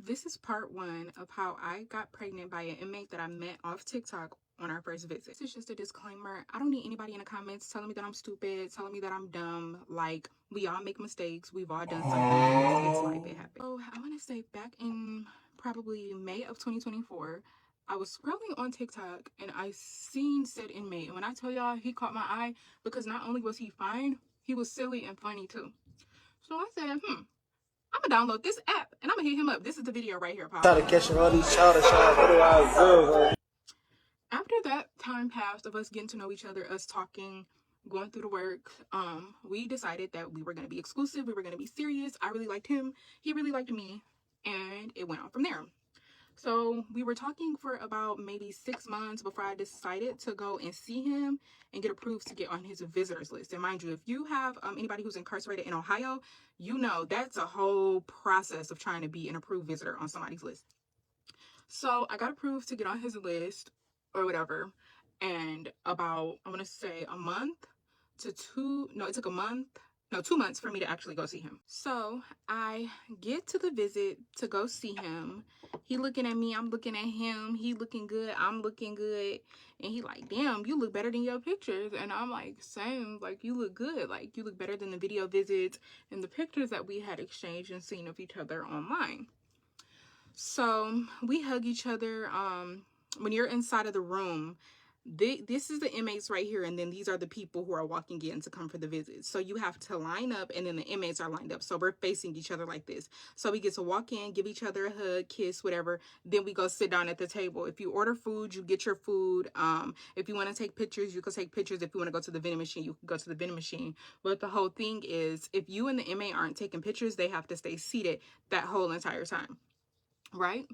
This is part 1 of how I got pregnant by an inmate that I met off TikTok on our first visit. This is just a disclaimer. I don't need anybody in the comments telling me that I'm stupid, telling me that I'm dumb. Like, we all make mistakes. We've all done something. It's life. It happens. So, I want to say back in probably May of 2024, I was scrolling on TikTok and I seen said inmate. And when I tell y'all, he caught my eye because not only was he fine, he was silly and funny too. So I said, I'm gonna download this app and I'm gonna hit him up. This is the video right here, Pop. Try to catch all these childish girls. After that time passed of us getting to know each other, us talking, going through the work, we decided that we were gonna be exclusive. We were gonna be serious. I really liked him. He really liked me, and it went on from there. So we were talking for about maybe 6 months before I decided to go and see him and get approved to get on his visitors list. And mind you, if you have anybody who's incarcerated in Ohio, you know that's a whole process of trying to be an approved visitor on somebody's list. So I got approved to get on his list or whatever. And about, I want to say a month to it took a month. No, 2 months for me to actually go see him. So I get to the visit to go see him. He looking at me, I'm looking at him. He looking good, I'm looking good. And he like, damn, you look better than your pictures. And I'm like, same, like you look good. Like you look better than the video visits and the pictures that we had exchanged and seen of each other online. So we hug each other. When you're inside of the room, this is the inmates right here, and then these are the people who are walking in to come for the visit. So you have to line up, and then the inmates are lined up. So we're facing each other like this. So we get to walk in, give each other a hug, kiss, whatever. Then we go sit down at the table. If you order food, you get your food. If you want to take pictures, you can take pictures. If you want to go to the vending machine, you can go to the vending machine. But the whole thing is, if you and the inmate aren't taking pictures, they have to stay seated that whole entire time. Right?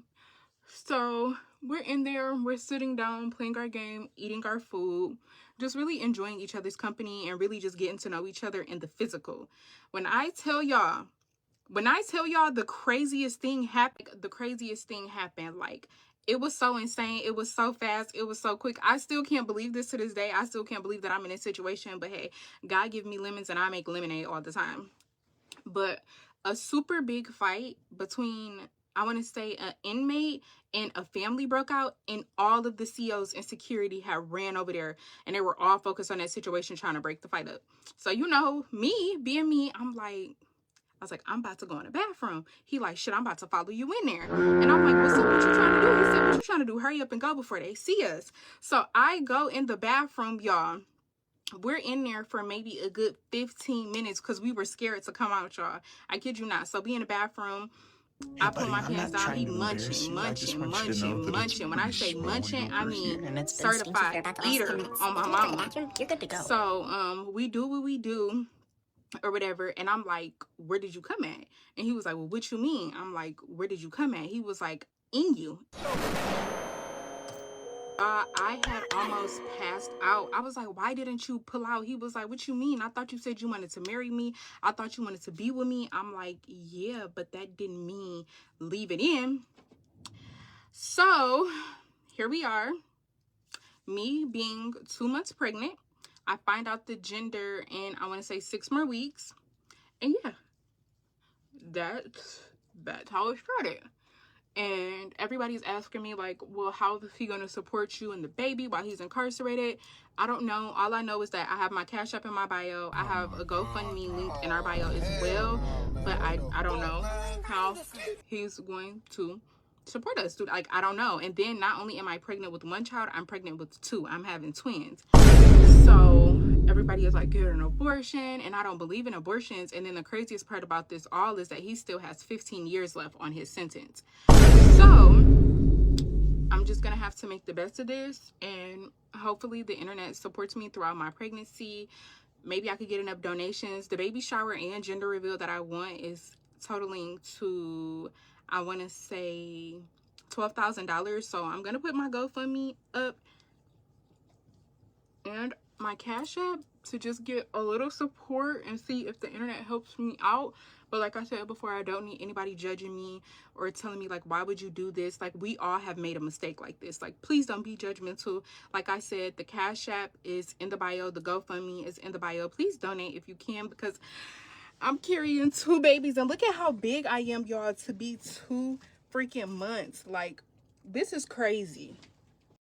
So we're in there, we're sitting down, playing our game, eating our food, just really enjoying each other's company and really just getting to know each other in the physical. When I tell y'all the craziest thing happened, like it was so insane, it was so fast, it was so quick. I still can't believe this to this day. I still can't believe that I'm in this situation, but hey, God give me lemons and I make lemonade all the time. But a super big fight between, I want to say, an inmate and a family broke out, and all of the COs and security had ran over there, and they were all focused on that situation trying to break the fight up. So, you know, me being me, I was like, I'm about to go in the bathroom. He like, shit, I'm about to follow you in there. And I'm like, what's up? What you trying to do? He said, what you trying to do? Hurry up and go before they see us. So I go in the bathroom, y'all. We're in there for maybe a good 15 minutes because we were scared to come out, y'all. I kid you not. So we in the bathroom. Yeah, I pull my pants down. He munching. When I say munching, I mean certified eater on my mama. You're good to go. So we do what we do or whatever, and I'm like, where did you come at? And he was like, well, what you mean? I'm like, where did you come at? He was like, in you. I had almost passed out. I was like, why didn't you pull out? He was like, what you mean? I thought you said you wanted to marry me. I thought you wanted to be with me. I'm like, yeah, but that didn't mean leave it in. So here we are, me being 2 months pregnant. I find out the gender in, I want to say 6 more weeks. And yeah, that's how it started. And everybody's asking me like, well, how is he going to support you and the baby while he's incarcerated? I don't know. All I know is that I have my Cash App in my bio. I have a GoFundMe link in our bio as well. But I don't know how he's going to support us. Dude, like, I don't know. And then not only am I pregnant with 1 child, I'm pregnant with 2. I'm having twins. So everybody is like, get an abortion. And I don't believe in abortions. And then the craziest part about this all is that he still has 15 years left on his sentence. So I'm just going to have to make the best of this. And hopefully the internet supports me throughout my pregnancy. Maybe I could get enough donations. The baby shower and gender reveal that I want is totaling to, I want to say, $12,000. So I'm going to put my GoFundMe up and my Cash App to just get a little support and see if the internet helps me out. But like I said before, I don't need anybody judging me or telling me like, why would you do this? Like, we all have made a mistake like this. Like, please don't be judgmental. Like I said, the Cash App is in the bio. The GoFundMe is in the bio. Please donate if you can, because I'm carrying 2 babies. And look at how big I am, y'all, to be 2 freaking months. Like, this is crazy.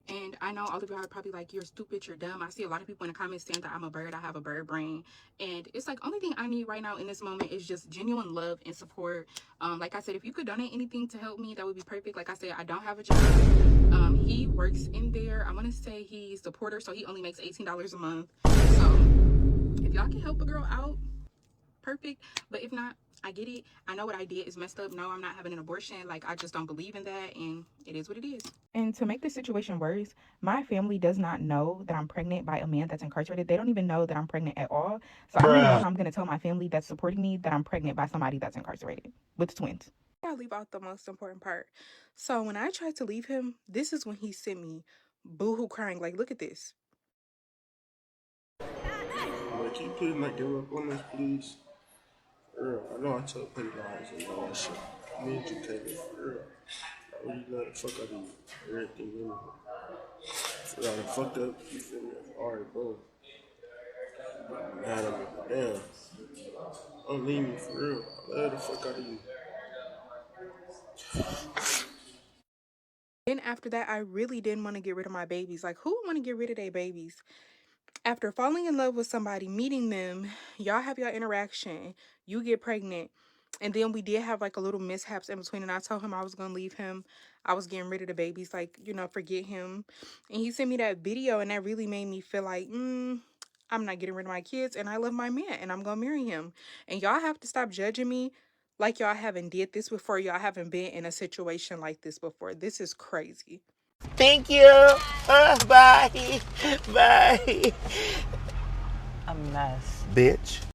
And I know all of y'all are probably like, you're stupid, you're dumb. I see a lot of people in the comments saying that I'm a bird, I have a bird brain. And it's like, only thing I need right now in this moment is just genuine love and support. Like I said, if you could donate anything to help me, that would be perfect. Like I said, I don't have a job. He works in there. I want to say he's the porter, so he only makes $18 a month. So if y'all can help a girl out, perfect. But if not, I get it. I know what I did is messed up. No, I'm not having an abortion. Like, I just don't believe in that, and it is what it is. And to make the situation worse, my family does not know that I'm pregnant by a man that's incarcerated. They don't even know that I'm pregnant at all. So I don't even know how I'm going to tell my family that's supporting me that I'm pregnant by somebody that's incarcerated with twins. I leave out the most important part. So when I tried to leave him, this is when he sent me boohoo crying. Like, look at this. Like, can you please not give up on this, please? For real. I know I told petty lies and all that shit. Me and you, Taylor, for real. I really love the fuck out of you. Everything in me. For real, I done fucked up. You feel me? Alright, bro. Mad at me. Damn. Don't leave me, for real. I love the fuck out of you. Then after that, I really didn't want to get rid of my babies. Like, who want to get rid of their babies? After falling in love with somebody, meeting them, y'all have your interaction, you get pregnant, and then we did have like a little mishaps in between, and I told him I was gonna leave him. I was getting rid of the babies, like, you know, forget him. And he sent me that video, and that really made me feel like, I'm not getting rid of my kids, and I love my man, and I'm gonna marry him. And y'all have to stop judging me like y'all haven't did this before. Y'all haven't been in a situation like this before. This is crazy. Thank you. Bye. Bye. A mess. Bitch.